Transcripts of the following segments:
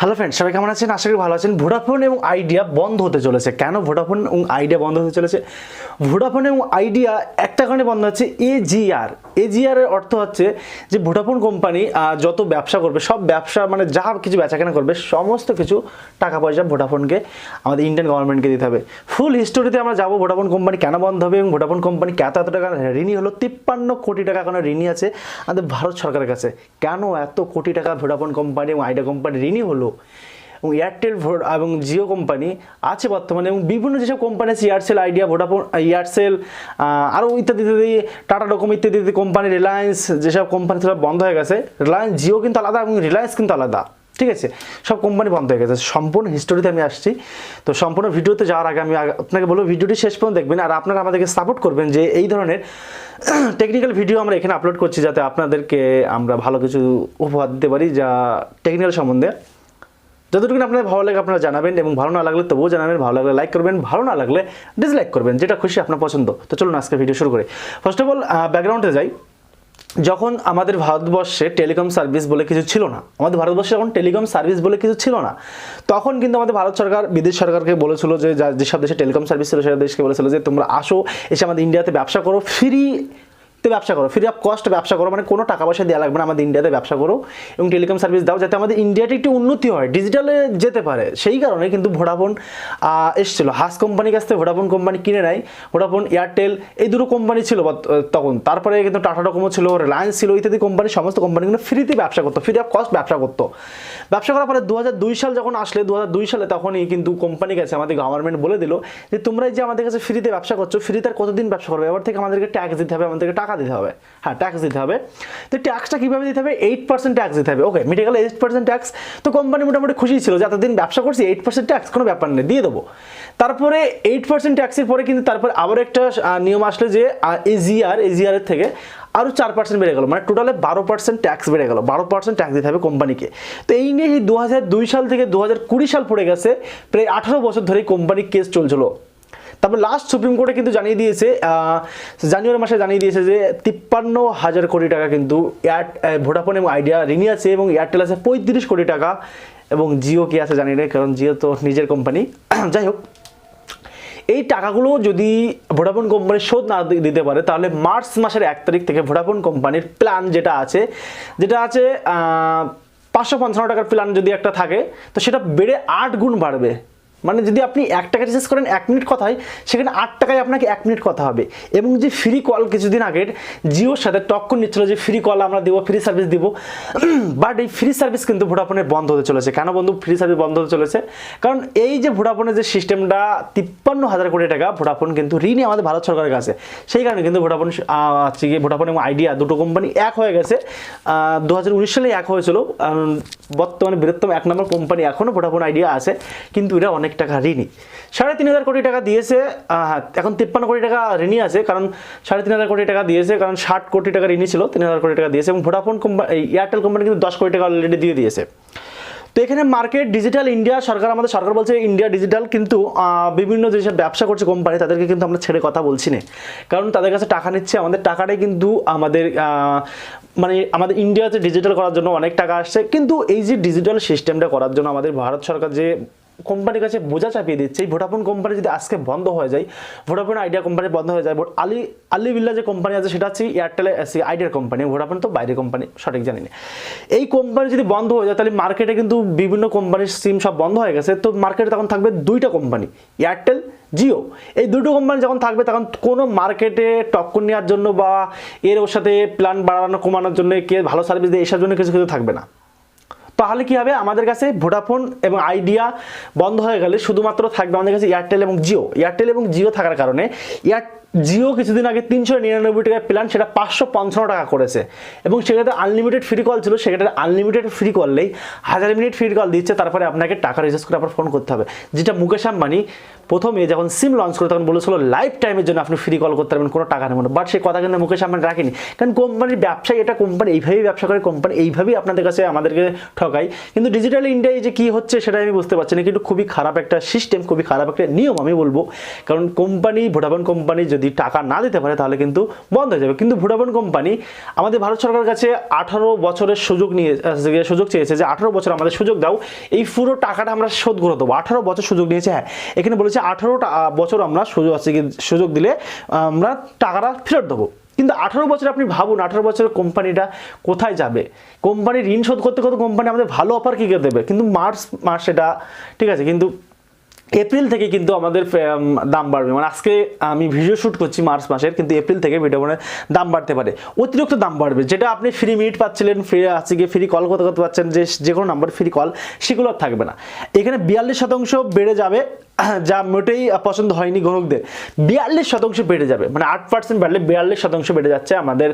Hello friends, সবাই কেমন আছেন? আশা করি ভালো আছেন। ভোডাফোন এবং আইডিয়া বন্ধ হতে চলেছে। কেন ভোডাফোন এবং আইডিয়া বন্ধ হতে চলেছে? ভোডাফোন এবং আইডিয়া একটা কারণে বন্ধ হচ্ছে, এজিআর। এজিআর এর অর্থ হচ্ছে যে ভোডাফোন কোম্পানি যত ব্যবসা করবে, সব ব্যবসা মানে যা কিছু বেচাকেনা করবে, সমস্ত কিছু টাকা পয়সা ভোডাফোনকে, আমাদের ইন্ডিয়ান গভর্নমেন্টকে দিতে হবে। ফুল হিস্টোরিতে আমরা যাবো, ভোডাফোন কোম্পানি কেন বন্ধ হবে এবং ভোডাফোন কোম্পানি এত টাকা ঋণী হলো। 53 কোটি টাকা কোনো ঋণী আছে আমাদের ভারত সরকারের কাছে। কেন এত কোটি টাকা ভোডাফোন কোম্পানি এবং আইডিয়া কোম্পানি ঋণী হলো? এবং এয়ারটেল এবং জিও কোম্পানি আছে বর্তমানে, এবং বিভিন্ন যেসব কোম্পানি আছে, এয়ারসেল, আইডিয়া, ভোডাফোন, এয়ারসেল, আরও ইত্যাদি ইত্যাদি, টাটা ডোকোমো ইত্যাদি ইত্যাদি কোম্পানি, রিলায়েন্স, যেসব কোম্পানি সব বন্ধ হয়ে গেছে। রিলায়েন্স, জিও কিন্তু আলাদা এবং রিলায়েন্স কিন্তু আলাদা, ঠিক আছে? সব কোম্পানি বন্ধ হয়ে গেছে। সম্পূর্ণ হিস্টোরিতে আমি আসছি। তো সম্পূর্ণ ভিডিওতে যাওয়ার আগে আমি আপনাকে বলবো, ভিডিওটি শেষ পর্যন্ত দেখবেন, আর আপনারা আমাদেরকে সাপোর্ট করবেন যে এই ধরনের টেকনিক্যাল ভিডিও আমরা এখানে আপলোড করছি, যাতে আপনাদেরকে আমরা ভালো কিছু উপহার দিতে পারি, যা টেকনিক্যাল সম্বন্ধে। যতটুকু আপনাদের ভালো লাগে আপনারা জানাবেন, এবং ভালো না লাগলে তবুও জানাবেন। ভালো লাগলে লাইক করবেন, ভালো না লাগলে ডিসলাইক করবেন, যেটা খুশি আপনার পছন্দ। তো চলুন আজকে ভিডিও শুরু করি। ফার্স্ট অফ অল ব্যাকগ্রাউন্ডে যাই। যখন আমাদের ভারতবর্ষে টেলিকম সার্ভিস বলে কিছু ছিল না, আমাদের ভারতবর্ষে যখন টেলিকম সার্ভিস বলে কিছু ছিল না, তখন কিন্তু আমাদের ভারত সরকার বিদেশ সরকারকে বলেছিল যে যেসব দেশে টেলিকম সার্ভিস ছিল সেসব দেশকে বলেছিল যে তোমরা আসো, এসে আমাদের ইন্ডিয়াতে ব্যবসা করো, ব্যবসা করো, ফ্রি অফ কস্ট ব্যবসা করো, মানে কোনো টাকা পয়সা দেওয়া লাগবে না, আমাদের ইন্ডিয়াতে ব্যবসা করো এবং টেলিকম সার্ভিস দাও, যাতে আমাদের ইন্ডিয়াতে একটু উন্নতি হয়, ডিজিটালে যেতে পারে। সেই কারণে কিন্তু ভোডাফোন এসেছিলো। হাস কোম্পানির কাছ থেকে ভোডাফোন কোম্পানি কিনে নেয়। ভোডাফোন, এয়ারটেল, এই দুটো কোম্পানি ছিল তখন। তারপরে কিন্তু টাটা ডোকোমো ছিল, রিলায়েন্স ছিল, ইত্যাদি কোম্পানি, সমস্ত কোম্পানিগুলো ফ্রিতে ব্যবসা করতো, ফ্রি অফ কস্ট ব্যবসা করতো। ব্যবসা করার পরে 2002 সাল যখন আসলে, 2002 সালে তখনই কিন্তু কোম্পানি কাছে আমাদের গভর্নমেন্ট বলে দিল যে তোমরা যে আমাদের কাছে ফ্রিতে ব্যবসা করছো, ফ্রিতে আর কতদিন ব্যবসা করবে? এবার থেকে আমাদেরকে ট্যাক্স দিতে হবে, আমাদেরকে টাকা দিতে হবে। হ্যাঁ, ট্যাক্স দিতে হবে। তো ট্যাক্সটা কীভাবে দিতে হবে? 8% ট্যাক্স দিতে হবে। ওকে, মিটে গেল 8% ট্যাক্স। তো কোম্পানি মোটামুটি খুশি ছিল যে এতদিন ব্যবসা করছি, 8% ট্যাক্স কোনো ব্যাপার নেই, দিয়ে দেবো। তারপরে 8% ট্যাক্সের পরে কিন্তু তারপরে আবার একটা নিয়ম আসলে যে এজিআরের থেকে আরও 4% বেড়ে গেল, মানে টোটালে 12% ট্যাক্স বেড়ে গেল। 12% ট্যাক্স দিতে হবে কোম্পানিকে। তো এই নিয়ে 2002 সাল থেকে 2020 সাল পড়ে গেছে, প্রায় 18 বছর ধরে কোম্পানির কেস চলছিল। তারপর লাস্ট সুপ্রিম কোর্টে কিন্তু জানিয়ে দিয়েছে, জানুয়ারি মাসে জানিয়ে দিয়েছে যে 53,000 কোটি টাকা কিন্তু ভোডাফোন এবং আইডিয়া ঋণী আছে, এবং এয়ারটেল আছে 35 কোটি টাকা, এবং জিও কি আছে জানি না, কারণ জিও তো নিজের কোম্পানি। যাই হোক, এই টাকাগুলো যদি ভোডাফোন কোম্পানি শোধ না দিতে পারে, তাহলে মার্চ মাসের 1 তারিখ থেকে ভোডাফোন কোম্পানির প্ল্যান যেটা আছে 555 টাকার প্ল্যান যদি একটা থাকে, তো সেটা বেড়ে 8 গুণ বাড়বে। মানে যদি আপনি 1 টাকা রিচার্জ করেন 1 মিনিট কথা হয়, সেখানে 8 টাকায় আপনাকে 1 মিনিট কথা হবে। এবং যে ফ্রি কল কিছুদিন আগের জিওর সাথে টক্কর নিচ্ছিল যে ফ্রি কল আমরা দেবো, ফ্রি সার্ভিস দিব, বাট এই ফ্রি সার্ভিস কিন্তু ভোডাফোনের বন্ধ হতে চলেছে। কেন বন্ধু ফ্রি সার্ভিস বন্ধ হতে চলেছে? কারণ এই যে ভোডাফোনের যে সিস্টেমটা, 53,000 কোটি টাকা ভোডাফোন কিন্তু ঋণী আমাদের ভারত সরকারের কাছে। সেই কারণে কিন্তু ভোডাফোন এবং আইডিয়া দুটো কোম্পানি এক হয়ে গেছে। 2019 সালে এক হয়েছিল। বর্তমানে বৃহত্তম 1 নম্বর কোম্পানি এখনও ভোডাফোন আইডিয়া আছে, কিন্তু এটা অনেক টাকা ঋণী। 3,500 কোটি টাকা দিয়েছে, এখন 53 কোটি টাকা ঋণী আছে, কারণ 3,500 কোটি টাকা দিয়েছে, কারণ 60 কোটি টাকা ঋণী ছিল, 3,000 কোটি টাকা দিয়েছে। এবং ভোডাফোন কোম্পানি, এয়ারটেল কোম্পানি কিন্তু 10 কোটি টাকা অলরেডি দিয়ে দিয়েছে। তো এখানে মার্কেট ডিজিটাল ইন্ডিয়া, আমাদের সরকার বলছে ইন্ডিয়া ডিজিটাল, কিন্তু বিভিন্ন যেসব ব্যবসা করছে কোম্পানি, তাদেরকে কিন্তু আমরা ছেড়ে কথা বলছি না, কারণ তাদের কাছে টাকা নিচ্ছে। আমাদের টাকাটাই কিন্তু আমাদের ইন্ডিয়াতে ডিজিটাল করার জন্য অনেক টাকা আসছে, কিন্তু এই যে ডিজিটাল সিস্টেমটা করার জন্য আমাদের ভারত সরকার যে কোম্পানির কাছে বোঝা চাপিয়ে দিচ্ছে, এই ভোডাফোন কোম্পানি যদি আজকে বন্ধ হয়ে যায়, ভোডাফোন আইডিয়া কোম্পানি বন্ধ হয়ে যায়, আলি বিল্লা যে কোম্পানি আছে সেটা হচ্ছে এয়ারটেল আইডিয়ার কোম্পানি, ভোডাফোন তো বাইরের কোম্পানি, সঠিক জানি না। এই কোম্পানি যদি বন্ধ হয়ে যায়, তাহলে মার্কেটে কিন্তু বিভিন্ন কোম্পানির সিম সব বন্ধ হয়ে গেছে। তো মার্কেটে তখন থাকবে 2টা কোম্পানি, এয়ারটেল, জিও। এই দুটো কোম্পানি যখন থাকবে, তখন কোনো মার্কেটে টক্কর নেওয়ার জন্য বা ওর সাথে প্ল্যান বাড়ানো কমানোর জন্য, কে ভালো সার্ভিস দেয়, এসব জন্য কিছু থাকবে না। তাহলে কি হবে? আমাদের কাছে ভোডাফোন এবং আইডিয়া বন্ধ হয়ে গেলে শুধুমাত্র থাকবে আমাদের কাছে এয়ারটেল এবং জিও। এয়ারটেল এবং জিও থাকার কারণে জিও কিছুদিন আগে 399 টাকার প্ল্যান, সেটা 555 টাকা করেছে, এবং সেক্ষেত্রে আনলিমিটেড ফ্রি কল ছিল। সেক্ষেত্রে আনলিমিটেড ফ্রি করলেই 1000 মিনিট ফ্রি কল দিচ্ছে, তারপরে আপনাকে টাকা রিচার্জ করে আবার ফোন করতে হবে। যেটা মুকেশ আম্বানি প্রথমে যখন সিম লঞ্চ করে তখন বলেছিল লাইফ টাইমের জন্য আপনি ফ্রি কল করতে পারবেন, কোনো টাকা নেবেন না। বাট সেই কথা কিন্তু মুকেশ আম্বানি রাখেনি, কারণ কোম্পানির ব্যবসায় এটা, কোম্পানি এইভাবেই ব্যবসা করে, কোম্পানি এইভাবেই আপনাদের কাছে আমাদেরকে ঠকায়, কিন্তু ডিজিটাল ইন্ডিয়ায় যে কি হচ্ছে সেটা আমি বুঝতে পারছি না, কিন্তু খুবই খারাপ একটা সিস্টেম, খুবই খারাপ একটা নিয়ম আমি বলবো। কারণ কোম্পানি, ভোডাফোন কোম্পানি যদি টাকা না দিতে পারে তাহলে কিন্তু বন্ধ হয়ে যাবে। কিন্তু ভোডাফোন কোম্পানি আমাদের ভারত সরকারের কাছে 18 বছরের সুযোগ চেয়েছে, যে 18 বছর আমাদের সুযোগ দাও, এই পুরো টাকাটা আমরা শোধ করে দেবো। 18 বছর সুযোগ নিয়েছে। হ্যাঁ, এখানে বলেছে 18 বছর আমরা সুযোগ দিলে আমরা টাকাটা ফেরত দেবো। কিন্তু 18 বছর আপনি ভাবুন, 18 বছরের কোম্পানিটা কোথায় যাবে? কোম্পানি ঋণ শোধ করতে করতে কোম্পানি আমাদের ভালো অফার কী করে দেবে? কিন্তু মার্চ মাস সেটা ঠিক আছে, কিন্তু এপ্রিল থেকে কিন্তু আমাদের দাম বাড়বে। মানে আজকে আমি ভিডিও শ্যুট করছি মার্চ মাসের, কিন্তু এপ্রিল থেকে ভোডাফোনের দাম বাড়তে পারে, অতিরিক্ত দাম বাড়বে। যেটা আপনি ফ্রি মিনিট পাচ্ছিলেন, ফ্রি কল করতে পাচ্ছেন, যে কোনো নাম্বার ফ্রি কল, সেগুলো আর থাকবে না। এখানে 42% বেড়ে যাবে, যা মোটেই পছন্দ হয়নি গ্রাহকদের। 42% বেড়ে যাবে, মানে 8% বাড়লে 42% বেড়ে যাচ্ছে। আমাদের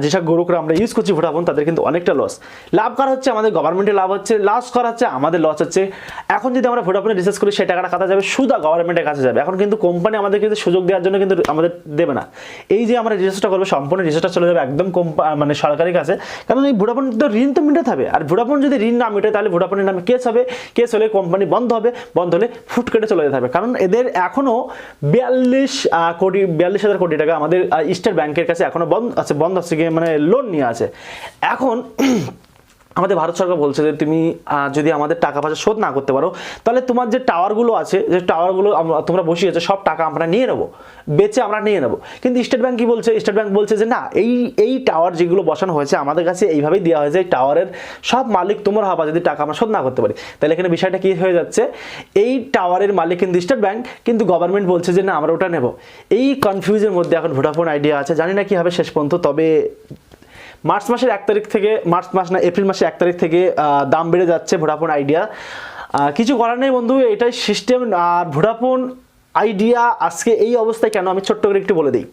যেসব গ্রাহকরা আমরা ইউজ করছি ভোডাফোন, তাদের কিন্তু অনেকটা লস। লাভ করা হচ্ছে আমাদের গভর্নমেন্টের, লাভ হচ্ছে, লস করা হচ্ছে আমাদের, লস হচ্ছে। এখন যদি আমরা ভোডাফোনে রিচার্জ করি, সেই টাকাটা কাটা যাবে, সুদা গভর্নমেন্টের কাছে যাবে। এখন কিন্তু কোম্পানি আমাদের কিন্তু সুযোগ দেওয়ার জন্য কিন্তু আমাদের দেবে না। এই যে আমরা রিচার্জটা করবো, সম্পূর্ণ রিচার্জটা চলে যাবে একদম মানে সরকারি কাছে। কারণ এই ভোডাফোন তো ঋণ তো মেটাতে হবে, আর ভোডাফোন যদি ঋণ না মেটায় তাহলে ভোডাফোনের নামে কেস হবে, কেস হলে কোম্পানি বন্ধ হবে, বন্ধ হলে ফুট কেটে চলে যেতে হবে। কারণ এদের এখনো 42,000 কোটি টাকা আমাদের স্টেট ব্যাংকের কাছে এখনো বন্ধ আছে, মানে লোন নিয়ে আছে। এখন আমাদের ভারত সরকার বলছে যে তুমি যদি আমাদের টাকা পয়সা শোধ না করতে পারো, তাহলে তোমার যে টাওয়ারগুলো আছে, যে টাওয়ারগুলো তোমরা বসিয়েছো, সব টাকা আমরা নিয়ে নেবো, বেচে আমরা নিয়ে নেবো। কিন্তু স্টেট ব্যাংক কি বলছে? স্টেট ব্যাংক বলছে যে না, এই টাওয়ার যেগুলো বসানো হয়েছে আমাদের কাছে এইভাবেই দেওয়া হয়েছে, এই টাওয়ারের সব মালিক তোমরা হবা যদি টাকা আমরা শোধ না করতে পারি। তাহলে এখানে বিষয়টা কি হয়ে যাচ্ছে? এই টাওয়ারের মালিক কিন্তু স্টেট ব্যাংক, কিন্তু গভর্নমেন্ট বলছে যে না, আমরা ওটা নেব। এই কনফিউজের মধ্যে এখন ভোডাফোন আইডিয়া আছে, জানি না কি হবে শেষ পর্যন্ত। তবে মার্চ মাসের 1 তারিখ থেকে, মার্চ মাস না এপ্রিল মাসের 1 তারিখ থেকে দাম বেড়ে যাচ্ছে ভোডাফোন আইডিয়া। কিছু করার নেই বন্ধু, এটাই সিস্টেম। আর ভোডাফোন আইডিয়া আজকে এই অবস্থায় কেন, আমি ছোট্ট করে একটু বলে দিই।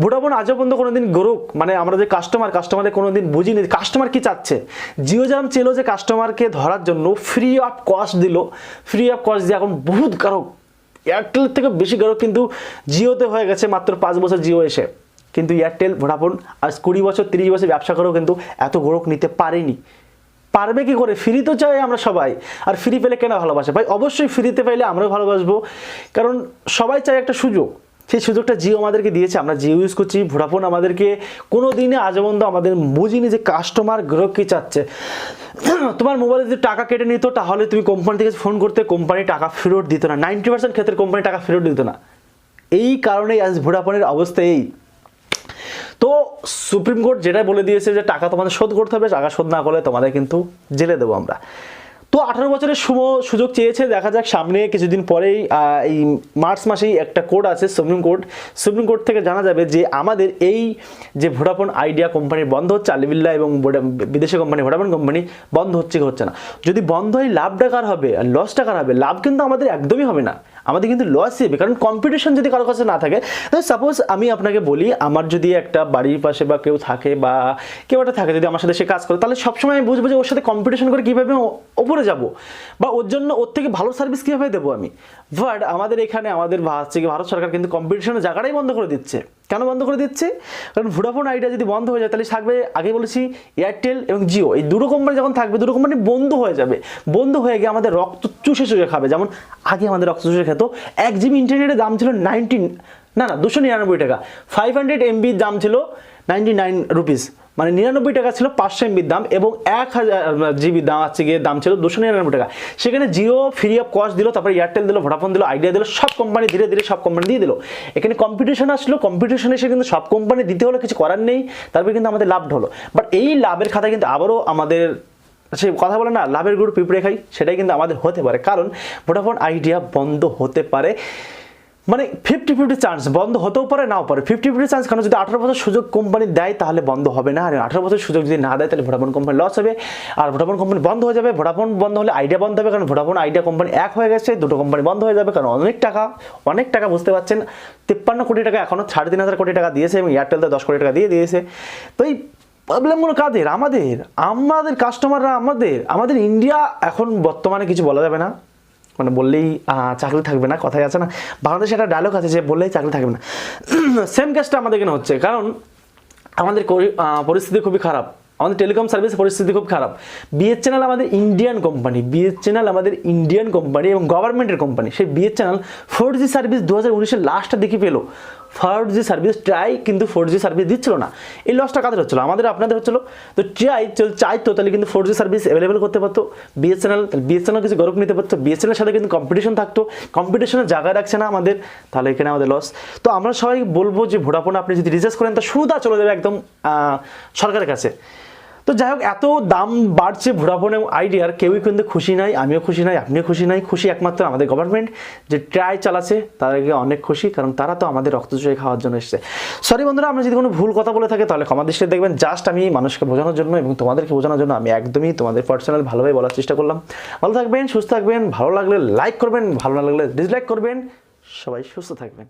ভোডাফোন আজও পর্যন্ত কোনোদিন গ্রাহক, মানে আমরা যে কাস্টমারের কোনোদিন বুঝিনি কাস্টমার কি চাচ্ছে। জিও যেমন ছিল যে কাস্টমারকে ধরার জন্য ফ্রি অফ কস্ট দিল, ফ্রি অফ কস্ট দিয়ে এখন বহুত গ্রাহক, এয়ারটেলের থেকে বেশি গ্রাহক কিন্তু জিওতে হয়ে গেছে মাত্র 5 বছর জিও এসে। কিন্তু এয়ারটেল, ভোডাফোন আজ 20 বছর 30 বছর ব্যবসা করেও কিন্তু এত গ্রাহক নিতে পারেনি। পারবে কি করে? ফ্রি তো চাই আমরা সবাই, আর ফ্রি পেলে কেন ভালোবাসে ভাই? অবশ্যই ফ্রিতে পাইলে আমরাও ভালোবাসবো, কারণ সবাই চাই একটা সুযোগ। সেই সুযোগটা জিও আমাদেরকে দিয়েছে, আমরা জিও ইউজ করছি। ভোডাফোন আমাদেরকে কোনো দিনে আজ পর্যন্ত আমাদের বুঝিনি যে কাস্টমার গ্রাহক কি চাচ্ছে। তোমার মোবাইলে যদি টাকা কেটে নিত, তাহলে তুমি কোম্পানি থেকে ফোন করতে, কোম্পানি টাকা ফেরত দিত না। 90% ক্ষেত্রে কোম্পানি টাকা ফেরত দিত না। এই কারণেই আজ ভোডাফোনের অবস্থা এই। তো সুপ্রিম কোর্ট যেটা বলে দিয়েছে যে টাকা তোমাদের শোধ করতে হবে, টাকা শোধ না করলে তোমাদের কিন্তু জেলে দেবো আমরা। তো 18 বছরের সুযোগ চেয়েছে, দেখা যাক সামনে কিছুদিন পরেই এই মার্চ মাসেই একটা কোর্ট আছে সুপ্রিম কোর্ট থেকে জানা যাবে যে আমাদের এই যে ভোডাফোন আইডিয়া কোম্পানি বন্ধ হচ্ছে, আলিবিল্লাহ এবং বিদেশি কোম্পানি ভোডাফোন কোম্পানি বন্ধ হচ্ছে কি হচ্ছে না। যদি বন্ধ হয় লাভটা কার হবে আর লসটা কার হবে? লাভ কিন্তু আমাদের একদমই হবে না, আমাদের কিন্তু লসই হবে। কারণ কম্পিটিশন যদি কারোর কাছে না থাকে, সাপোজ আমি আপনাকে বলি, আমার যদি একটা বাড়ির পাশে বা কেউ থাকে বা কেউ একটা থাকে, যদি আমার সাথে সে কাজ করে, তাহলে সবসময় আমি বুঝবো যে ওর সাথে কম্পিটিশন করে কীভাবে ওপরে যাব, বা ওর জন্য ওর থেকে ভালো সার্ভিস কীভাবে দেবো আমি। বাট আমাদের এখানে আমাদের ভারত সরকার কিন্তু কম্পিটিশনের জায়গাটাই বন্ধ করে দিচ্ছে। কেন বন্ধ করে দিচ্ছে? কারণ ভোডাফোন আইডিয়া যদি বন্ধ হয়ে যায়, তাহলে থাকবে, আগে বলেছি, এয়ারটেল এবং জিও। এই দুটো কোম্পানি যখন থাকবে, দুটো কোম্পানি বন্ধ হয়ে যাবে। বন্ধ হয়ে গিয়ে আমাদের রক্ত চুষে খাবে। যেমন আগে আমাদের রক্ত চুষে খেত। 1 GB ইন্টারনেটের দাম ছিল 299 টাকা। 500 MB দাম ছিল 99 রুপিস, মানে 99 টাকা ছিল 500 MB দাম, এবং 1000 GB দাম ছিল 299 টাকা। সেখানে জিও ফ্রি অফ কস্ট দিল, তারপরে এয়ারটেল দিল, ভোডাফোন দিল, আইডিয়া দিল, সব কোম্পানি ধীরে ধীরে সব কোম্পানি দিয়ে দিল। এখানে কম্পিটিশন আসলো, কম্পিটিশন এসে কিন্তু সব কোম্পানি দিতে হলো, কিছু করার নেই। তারপরে কিন্তু আমাদের লাভ হলো। বাট এই লাভের খাতা কিন্তু আবারও আমাদের, সে কথা বলে না, লাভের গরু পিঁপড়ে খাই, সেটাই কিন্তু আমাদের হতে পারে। কারণ ভোডাফোন আইডিয়া বন্ধ হতে পারে, মানে 50-50 চান্স, বন্ধ হতেও পারে নাও পারে, 50-50 চান্স। কারণ যদি 18 বছর সুযোগ কোম্পানি দেয় তাহলে বন্ধ হবে না, আর 18 বছর সুযোগ যদি না দেয় তাহলে ভোডাফোন কোম্পানি লস হবে, আর ভোডাফোন কোম্পানি বন্ধ হয়ে যাবে। ভোডাফোন বন্ধ হলে আইডিয়া বন্ধ হবে, কারণ ভোডাফোন আইডিয়া কোম্পানি এক হয়ে গেছে, দুটো কোম্পানি বন্ধ হয়ে যাবে। কারণ অনেক টাকা বুঝতে পারছেন, 53 কোটি টাকা, এখনও 3,500 কোটি টাকা দিয়েছে, এবং এয়ারটেল তো 10 কোটি টাকা দিয়ে দিয়েছে। তো এই প্রবলেমগুলো কাদের? আমাদের কাস্টমাররা, আমাদের ইন্ডিয়া এখন বর্তমানে কিছু বলা যাবে না, মানে বললেই চাকরি থাকবে না, কথাই আছে না, বাংলাদেশে একটা ডায়লগ আছে যে বললেই চাকরি থাকবে না। সেম কেসটা আমাদের এখানে হচ্ছে, কারণ আমাদের পরিস্থিতি খুবই খারাপ। আমাদের টেলিকম সার্ভিসের পরিস্থিতি খুব খারাপ। বিএসএনএল আমাদের ইন্ডিয়ান কোম্পানি এবং গভর্নমেন্টের কোম্পানি। সেই বিএসএনএল 4G সার্ভিস 2019-এর লাস্টটা দেখি পেলো। 4G সার্ভিস ট্রাই কিন্তু 4G সার্ভিস দিচ্ছিল না। এই লসটা কাদের হচ্ছিল? আমাদের, আপনাদের হচ্ছিল। তো চাইতো তাহলে কিন্তু 4G সার্ভিস অ্যাভেলেবেল করতে পারতো বিএসএনএল কিছু গরম নিতে পারতো। বিএসএনএলের সাথে কিন্তু কম্পিটিশন থাকতো, কম্পিটিশনের জায়গায় রাখছে না আমাদের, তাহলে এখানে আমাদের লস। তো আমরা সবাই বলবো যে ভোডাফোন আপনি যদি রিচার্জ করেন তো সুদা চলে যাবে একদম সরকারের কাছে। তো যাই হোক, এত দাম বাড়ছে ভোডাফোন এবং আইডিয়ার, কেউই কিন্তু খুশি নাই, আমিও খুশি নাই, আপনিও খুশি নাই। খুশি একমাত্র আমাদের গভর্নমেন্ট যে ট্রাই চালাচ্ছে, তাদেরকে অনেক খুশি, কারণ তারা তো আমাদের রক্ত চুষে খাওয়ার জন্য এসেছে। সরি বন্ধুরা, আমরা যদি কোনো ভুল কথা বলে থাকে তাহলে ক্ষমা দৃষ্টিতে দেখবেন। জাস্ট আমি মানুষকে বোঝানোর জন্য এবং তোমাদেরকে বোঝানোর জন্য আমি একদমই তোমাদের পার্সোনাল ভালোভাবে বলার চেষ্টা করলাম। ভালো থাকবেন, সুস্থ থাকবেন, ভালো লাগলে লাইক করবেন, ভালো না লাগলে ডিসলাইক করবেন। সবাই সুস্থ থাকবেন।